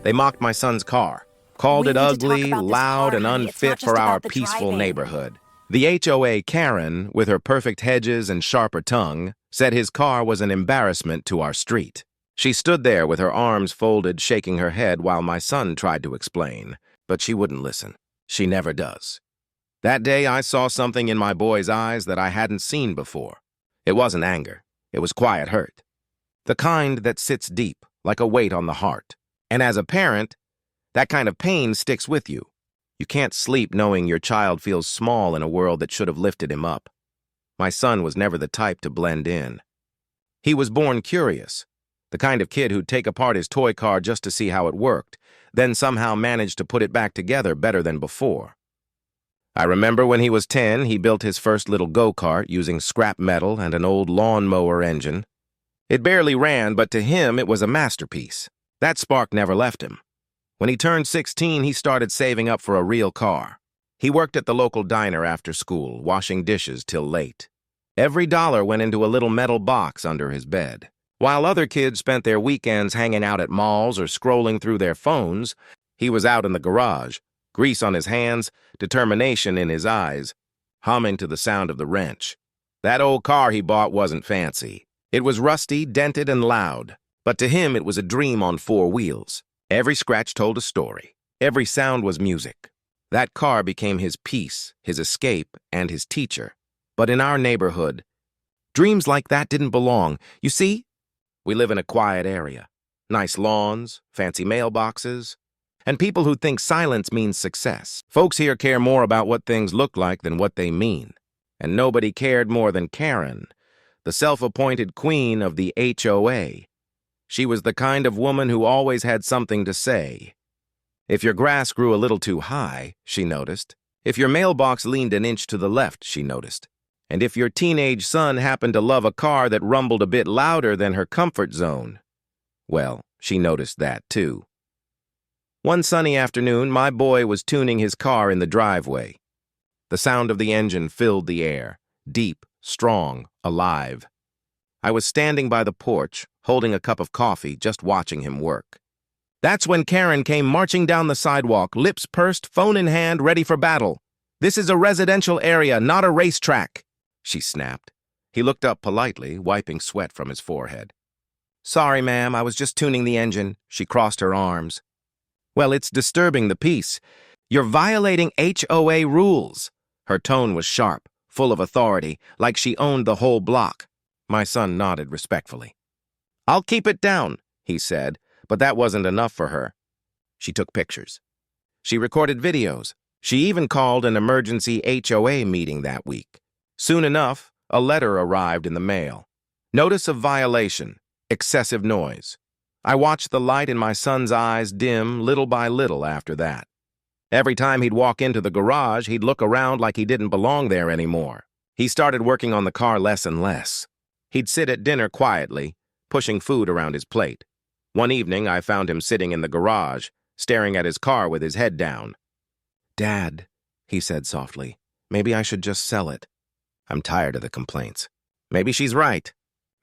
They mocked my son's car, called it ugly, loud, and unfit for our peaceful neighborhood. The HOA Karen, with her perfect hedges and sharper tongue, said his car was an embarrassment to our street. She stood there with her arms folded, shaking her head while my son tried to explain, but she wouldn't listen. She never does. That day, I saw something in my boy's eyes that I hadn't seen before. It wasn't anger. It was quiet hurt. The kind that sits deep, like a weight on the heart. And as a parent, that kind of pain sticks with you. You can't sleep knowing your child feels small in a world that should have lifted him up. My son was never the type to blend in. He was born curious, the kind of kid who'd take apart his toy car just to see how it worked, then somehow managed to put it back together better than before. I remember when he was 10, he built his first little go-kart using scrap metal and an old lawnmower engine. It barely ran, but to him it was a masterpiece. That spark never left him. When he turned 16, he started saving up for a real car. He worked at the local diner after school, washing dishes till late. Every dollar went into a little metal box under his bed. While other kids spent their weekends hanging out at malls or scrolling through their phones, he was out in the garage, grease on his hands, determination in his eyes, humming to the sound of the wrench. That old car he bought wasn't fancy. It was rusty, dented, and loud, but to him it was a dream on 4 wheels. Every scratch told a story. Every sound was music. That car became his peace, his escape, and his teacher. But in our neighborhood, dreams like that didn't belong. You see, we live in a quiet area. Nice lawns, fancy mailboxes, and people who think silence means success. Folks here care more about what things look like than what they mean. And nobody cared more than Karen, the self-appointed queen of the HOA. She was the kind of woman who always had something to say. If your grass grew a little too high, she noticed. If your mailbox leaned an inch to the left, she noticed. And if your teenage son happened to love a car that rumbled a bit louder than her comfort zone, well, she noticed that too. One sunny afternoon, my boy was tuning his car in the driveway. The sound of the engine filled the air, deep, strong, alive. I was standing by the porch, holding a cup of coffee, just watching him work. That's when Karen came marching down the sidewalk, lips pursed, phone in hand, ready for battle. "This is a residential area, not a racetrack," she snapped. He looked up politely, wiping sweat from his forehead. "Sorry, ma'am, I was just tuning the engine." She crossed her arms. "Well, it's disturbing the peace. You're violating HOA rules." Her tone was sharp, full of authority, like she owned the whole block. My son nodded respectfully. "I'll keep it down," he said, but that wasn't enough for her. She took pictures. She recorded videos. She even called an emergency HOA meeting that week. Soon enough, a letter arrived in the mail. Notice of violation, excessive noise. I watched the light in my son's eyes dim little by little after that. Every time he'd walk into the garage, he'd look around like he didn't belong there anymore. He started working on the car less and less. He'd sit at dinner quietly, pushing food around his plate. One evening, I found him sitting in the garage, staring at his car with his head down. "Dad," he said softly, "maybe I should just sell it. I'm tired of the complaints. Maybe she's right.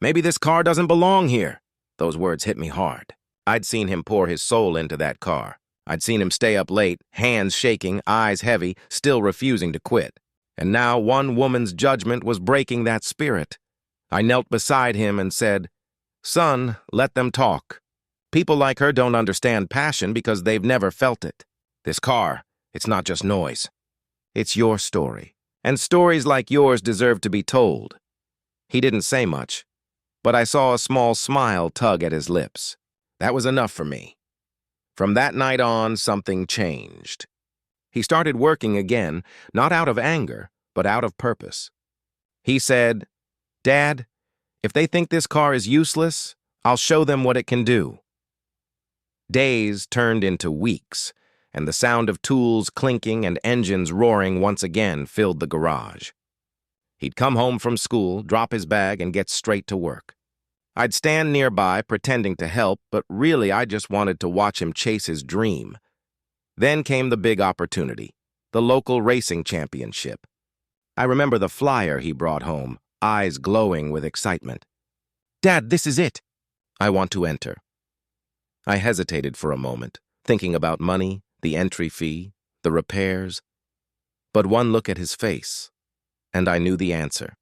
Maybe this car doesn't belong here." Those words hit me hard. I'd seen him pour his soul into that car. I'd seen him stay up late, hands shaking, eyes heavy, still refusing to quit. And now one woman's judgment was breaking that spirit. I knelt beside him and said, "Son, let them talk. People like her don't understand passion because they've never felt it. This car, it's not just noise. It's your story. And stories like yours deserve to be told." He didn't say much, but I saw a small smile tug at his lips. That was enough for me. From that night on, something changed. He started working again, not out of anger, but out of purpose. He said, "Dad, if they think this car is useless, I'll show them what it can do." Days turned into weeks, and the sound of tools clinking and engines roaring once again filled the garage. He'd come home from school, drop his bag, and get straight to work. I'd stand nearby pretending to help, but really I just wanted to watch him chase his dream. Then came the big opportunity, the local racing championship. I remember the flyer he brought home, eyes glowing with excitement. "Dad, this is it. I want to enter." I hesitated for a moment, thinking about money, the entry fee, the repairs. But one look at his face, and I knew the answer.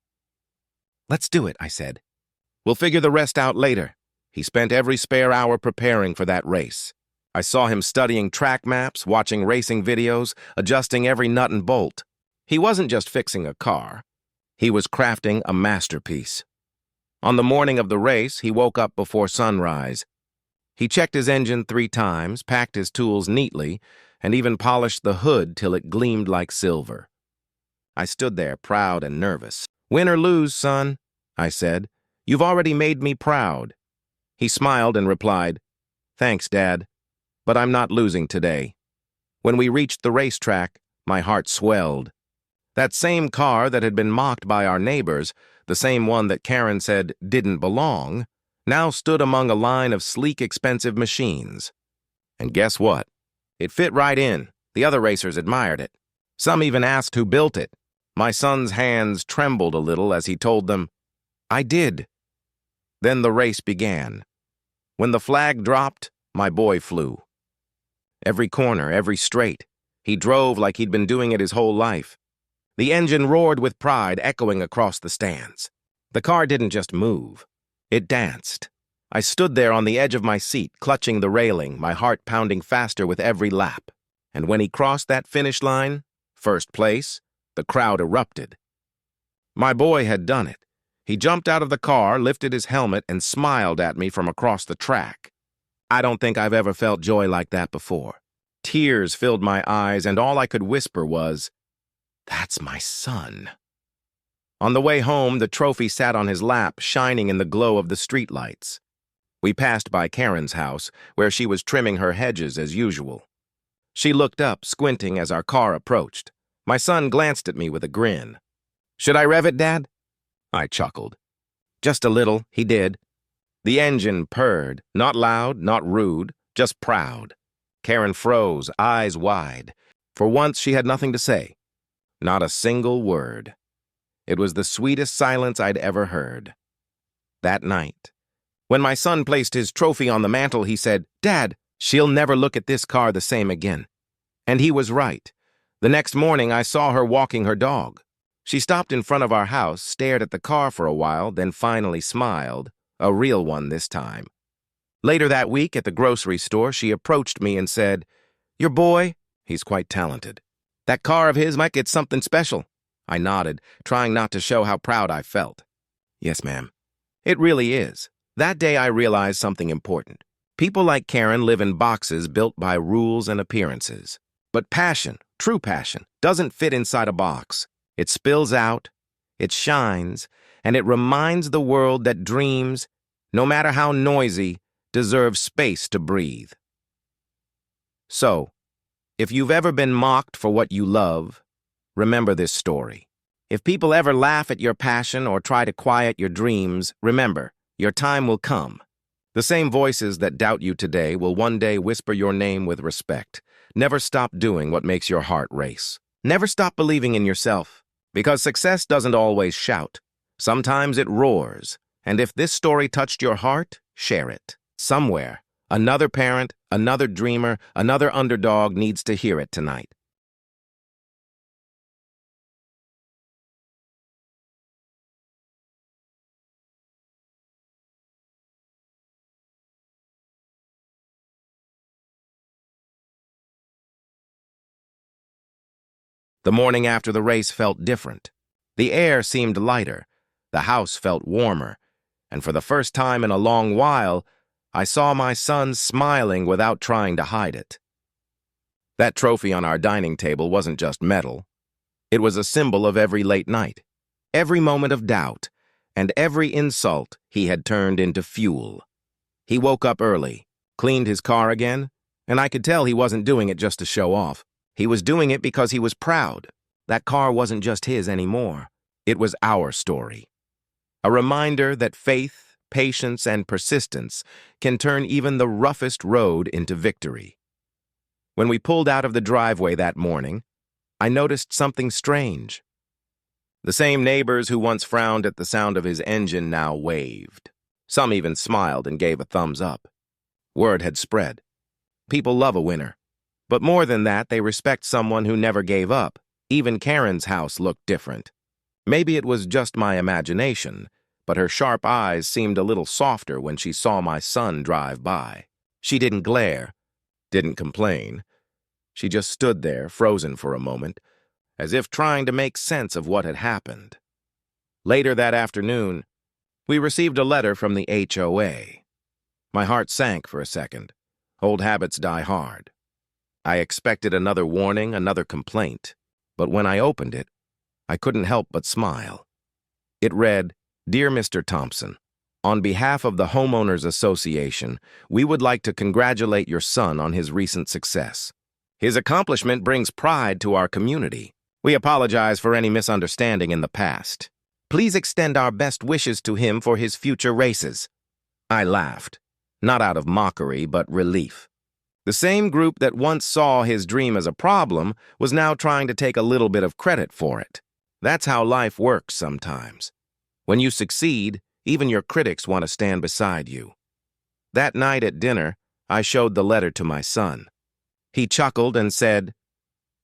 "Let's do it," I said. "We'll figure the rest out later." He spent every spare hour preparing for that race. I saw him studying track maps, watching racing videos, adjusting every nut and bolt. He wasn't just fixing a car. He was crafting a masterpiece. On the morning of the race, he woke up before sunrise. He checked his engine 3 times, packed his tools neatly, and even polished the hood till it gleamed like silver. I stood there, proud and nervous. "Win or lose, son," I said, "you've already made me proud." He smiled and replied, "Thanks, Dad, but I'm not losing today." When we reached the racetrack, my heart swelled. That same car that had been mocked by our neighbors, the same one that Karen said didn't belong, now stood among a line of sleek, expensive machines. And guess what? It fit right in. The other racers admired it. Some even asked who built it. My son's hands trembled a little as he told them, "I did." Then the race began. When the flag dropped, my boy flew. Every corner, every straight. He drove like he'd been doing it his whole life. The engine roared with pride, echoing across the stands. The car didn't just move. It danced. I stood there on the edge of my seat, clutching the railing, my heart pounding faster with every lap. And when he crossed that finish line, first place, the crowd erupted. My boy had done it. He jumped out of the car, lifted his helmet, and smiled at me from across the track. I don't think I've ever felt joy like that before. Tears filled my eyes, and all I could whisper was, "That's my son." On the way home, the trophy sat on his lap, shining in the glow of the streetlights. We passed by Karen's house, where she was trimming her hedges as usual. She looked up, squinting as our car approached. My son glanced at me with a grin. "Should I rev it, Dad?" I chuckled. "Just a little," he did. The engine purred, not loud, not rude, just proud. Karen froze, eyes wide. For once, she had nothing to say. Not a single word. It was the sweetest silence I'd ever heard. That night, when my son placed his trophy on the mantel, he said, "Dad, she'll never look at this car the same again." And he was right. The next morning, I saw her walking her dog. She stopped in front of our house, stared at the car for a while, then finally smiled, a real one this time. Later that week at the grocery store, she approached me and said, "Your boy, he's quite talented. That car of his might get something special." I nodded, trying not to show how proud I felt. "Yes, ma'am. It really is." That day I realized something important. People like Karen live in boxes built by rules and appearances. But passion, true passion, doesn't fit inside a box. It spills out, it shines, and it reminds the world that dreams, no matter how noisy, deserve space to breathe. So, if you've ever been mocked for what you love, remember this story. If people ever laugh at your passion or try to quiet your dreams, remember, your time will come. The same voices that doubt you today will one day whisper your name with respect. Never stop doing what makes your heart race. Never stop believing in yourself, because success doesn't always shout. Sometimes it roars. And if this story touched your heart, share it. Somewhere, another parent, another dreamer, another underdog needs to hear it tonight. The morning after the race felt different. The air seemed lighter, the house felt warmer, and for the first time in a long while, I saw my son smiling without trying to hide it. That trophy on our dining table wasn't just metal. It was a symbol of every late night, every moment of doubt, and every insult he had turned into fuel. He woke up early, cleaned his car again, and I could tell he wasn't doing it just to show off. He was doing it because he was proud. That car wasn't just his anymore. It was our story. A reminder that faith, patience, and persistence can turn even the roughest road into victory. When we pulled out of the driveway that morning, I noticed something strange. The same neighbors who once frowned at the sound of his engine now waved. Some even smiled and gave a thumbs up. Word had spread. People love a winner. But more than that, they respect someone who never gave up. Even Karen's house looked different. Maybe it was just my imagination, but her sharp eyes seemed a little softer when she saw my son drive by. She didn't glare, didn't complain. She just stood there, frozen for a moment, as if trying to make sense of what had happened. Later that afternoon, we received a letter from the HOA. My heart sank for a second. Old habits die hard. I expected another warning, another complaint, but when I opened it, I couldn't help but smile. It read, "Dear Mr. Thompson, on behalf of the Homeowners Association, we would like to congratulate your son on his recent success. His accomplishment brings pride to our community. We apologize for any misunderstanding in the past. Please extend our best wishes to him for his future races." I laughed, not out of mockery, but relief. The same group that once saw his dream as a problem was now trying to take a little bit of credit for it. That's how life works sometimes. When you succeed, even your critics want to stand beside you. That night at dinner, I showed the letter to my son. He chuckled and said,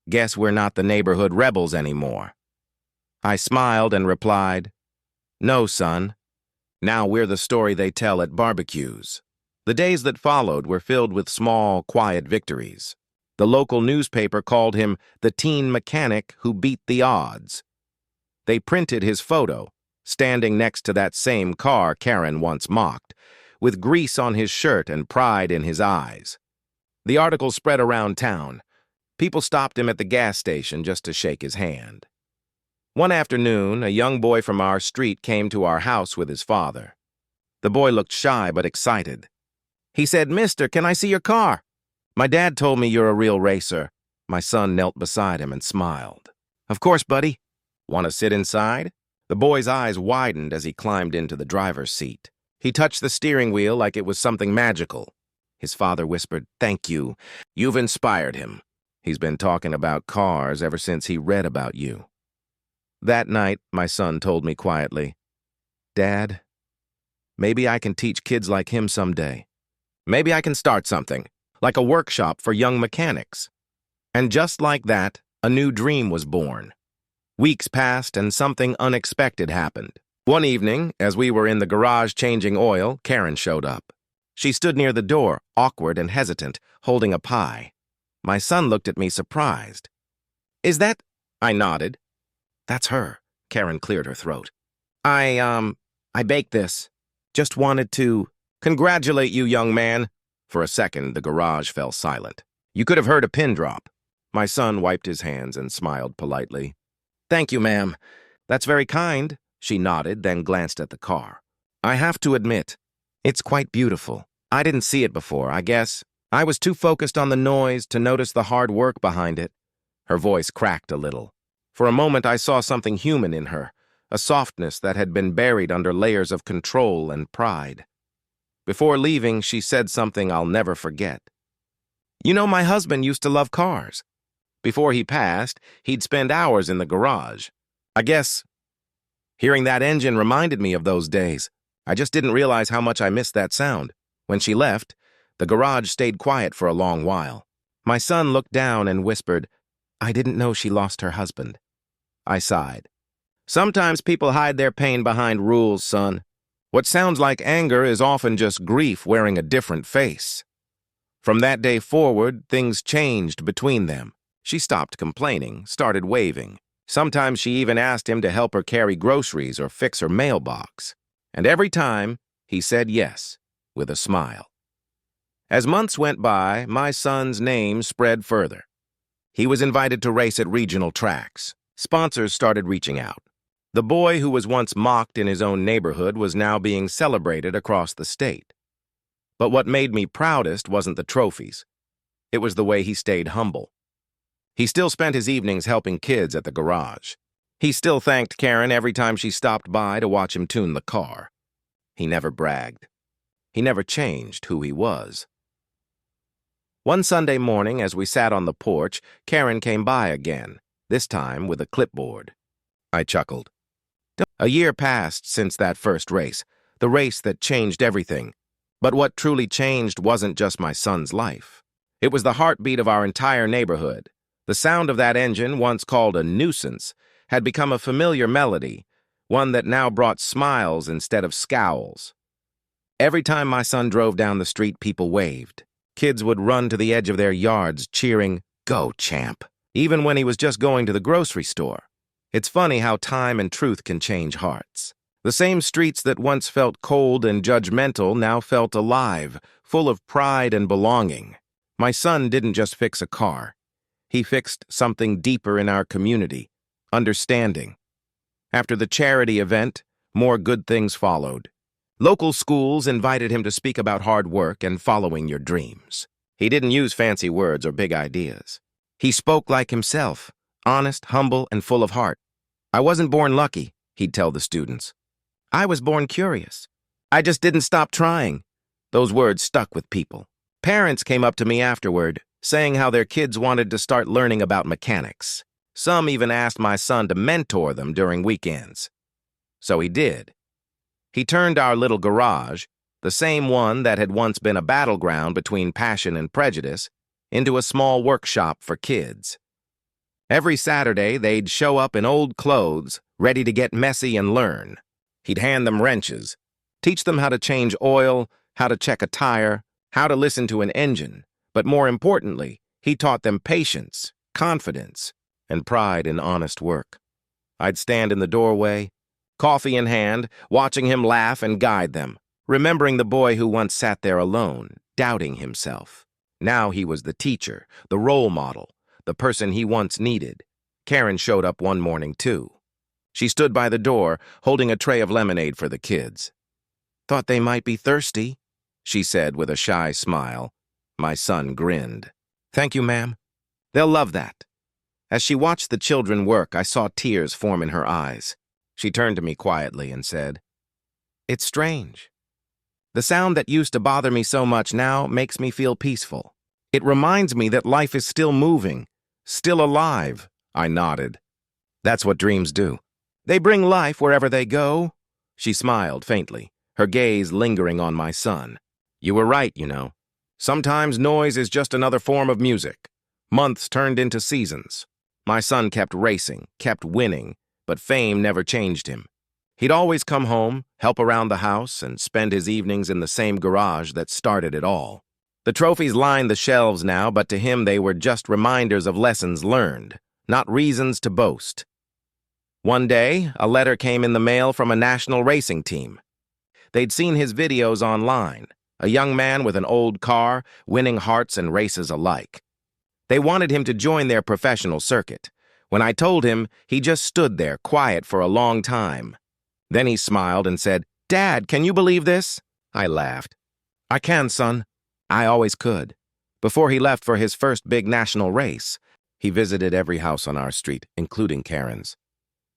"Guess we're not the neighborhood rebels anymore." I smiled and replied, "No, son. Now we're the story they tell at barbecues." The days that followed were filled with small, quiet victories. The local newspaper called him the teen mechanic who beat the odds. They printed his photo, standing next to that same car Karen once mocked, with grease on his shirt and pride in his eyes. The article spread around town. People stopped him at the gas station just to shake his hand. One afternoon, a young boy from our street came to our house with his father. The boy looked shy but excited. He said, "Mister, can I see your car? My dad told me you're a real racer." My son knelt beside him and smiled. "Of course, buddy. Want to sit inside?" The boy's eyes widened as he climbed into the driver's seat. He touched the steering wheel like it was something magical. His father whispered, "Thank you. You've inspired him. He's been talking about cars ever since he read about you." That night, my son told me quietly, "Dad, maybe I can teach kids like him someday. Maybe I can start something, like a workshop for young mechanics." And just like that, a new dream was born. Weeks passed and something unexpected happened. One evening, as we were in the garage changing oil, Karen showed up. She stood near the door, awkward and hesitant, holding a pie. My son looked at me surprised. "Is that—" I nodded. "That's her." Karen cleared her throat. I baked this. Just wanted to congratulate you, young man." For a second, the garage fell silent. You could have heard a pin drop. My son wiped his hands and smiled politely. "Thank you, ma'am. That's very kind." She nodded, then glanced at the car. "I have to admit, it's quite beautiful. I didn't see it before, I guess. I was too focused on the noise to notice the hard work behind it." Her voice cracked a little. For a moment, I saw something human in her, a softness that had been buried under layers of control and pride. Before leaving, she said something I'll never forget. "You know, my husband used to love cars. Before he passed, he'd spend hours in the garage. I guess hearing that engine reminded me of those days. I just didn't realize how much I missed that sound. When she left, the garage stayed quiet for a long while. My son looked down and whispered, "I didn't know she lost her husband." I sighed. "Sometimes people hide their pain behind rules, son. What sounds like anger is often just grief wearing a different face." From that day forward, things changed between them. She stopped complaining, started waving. Sometimes she even asked him to help her carry groceries or fix her mailbox. And every time, he said yes, with a smile. As months went by, my son's name spread further. He was invited to race at regional tracks. Sponsors started reaching out. The boy who was once mocked in his own neighborhood was now being celebrated across the state. But what made me proudest wasn't the trophies. It was the way he stayed humble. He still spent his evenings helping kids at the garage. He still thanked Karen every time she stopped by to watch him tune the car. He never bragged. He never changed who he was. One Sunday morning, as we sat on the porch, Karen came by again, this time with a clipboard. I chuckled. A year passed since that first race, the race that changed everything. But what truly changed wasn't just my son's life. It was the heartbeat of our entire neighborhood. The sound of that engine, once called a nuisance, had become a familiar melody, one that now brought smiles instead of scowls. Every time my son drove down the street, people waved. Kids would run to the edge of their yards, cheering, "Go, champ," even when he was just going to the grocery store. It's funny how time and truth can change hearts. The same streets that once felt cold and judgmental now felt alive, full of pride and belonging. My son didn't just fix a car. He fixed something deeper in our community: understanding. After the charity event, more good things followed. Local schools invited him to speak about hard work and following your dreams. He didn't use fancy words or big ideas. He spoke like himself, honest, humble, and full of heart. "I wasn't born lucky," he'd tell the students. "I was born curious. I just didn't stop trying." Those words stuck with people. Parents came up to me afterward, saying how their kids wanted to start learning about mechanics. Some even asked my son to mentor them during weekends. So he did. He turned our little garage, the same one that had once been a battleground between passion and prejudice, into a small workshop for kids. Every Saturday, they'd show up in old clothes, ready to get messy and learn. He'd hand them wrenches, teach them how to change oil, how to check a tire, how to listen to an engine. But more importantly, he taught them patience, confidence, and pride in honest work. I'd stand in the doorway, coffee in hand, watching him laugh and guide them, remembering the boy who once sat there alone, doubting himself. Now he was the teacher, the role model, the person he once needed. Karen showed up one morning, too. She stood by the door, holding a tray of lemonade for the kids. "Thought they might be thirsty," she said with a shy smile. My son grinned. "Thank you, ma'am. They'll love that." As she watched the children work, I saw tears form in her eyes. She turned to me quietly and said, "It's strange. The sound that used to bother me so much now makes me feel peaceful. It reminds me that life is still moving, still alive." I nodded. "That's what dreams do. They bring life wherever they go." She smiled faintly, her gaze lingering on my son. "You were right, you know. Sometimes noise is just another form of music." Months turned into seasons. My son kept racing, kept winning, but fame never changed him. He'd always come home, help around the house, and spend his evenings in the same garage that started it all. The trophies lined the shelves now, but to him they were just reminders of lessons learned, not reasons to boast. One day, a letter came in the mail from a national racing team. They'd seen his videos online, a young man with an old car, winning hearts and races alike. They wanted him to join their professional circuit. When I told him, he just stood there, quiet for a long time. Then he smiled and said, "Dad, can you believe this?" I laughed. "I can, son. I always could." Before he left for his first big national race, he visited every house on our street, including Karen's.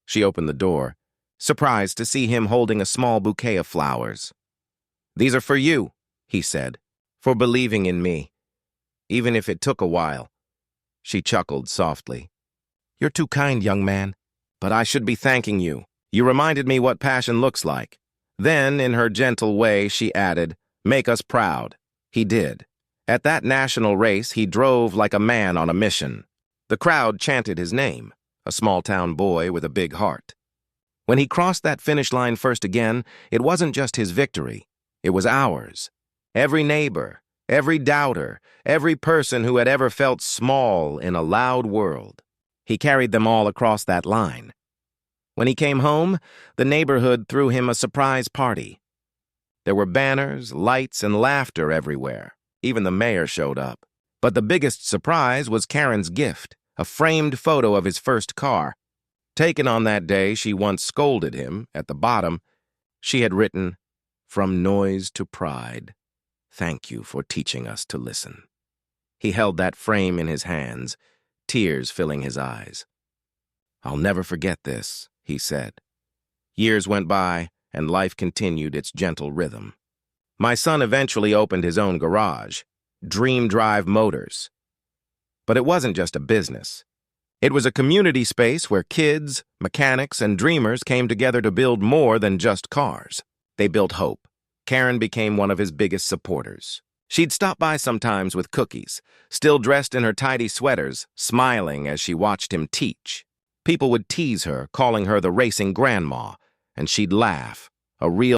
She opened the door, surprised to see him holding a small bouquet of flowers. "These are for you," he said, "for believing in me, even if it took a while." She chuckled softly. "You're too kind, young man, but I should be thanking you. You reminded me what passion looks like." Then, in her gentle way, she added, "Make us proud." He did. At that national race, he drove like a man on a mission. The crowd chanted his name, a small-town boy with a big heart. When he crossed that finish line first again, it wasn't just his victory. It was ours. Every neighbor, every doubter, every person who had ever felt small in a loud world. He carried them all across that line. When he came home, the neighborhood threw him a surprise party. There were banners, lights, and laughter everywhere. Even the mayor showed up. But the biggest surprise was Karen's gift, a framed photo of his first car. Taken on that day, she once scolded him. At the bottom, she had written, "From noise to pride. Thank you for teaching us to listen." He held that frame in his hands, tears filling his eyes. "I'll never forget this," he said. Years went by, and life continued its gentle rhythm. My son eventually opened his own garage, Dream Drive Motors. But it wasn't just a business. It was a community space where kids, mechanics, and dreamers came together to build more than just cars. They built hope. Karen became one of his biggest supporters. She'd stop by sometimes with cookies, still dressed in her tidy sweaters, smiling as she watched him teach. People would tease her, calling her the racing grandma, and she'd laugh, a real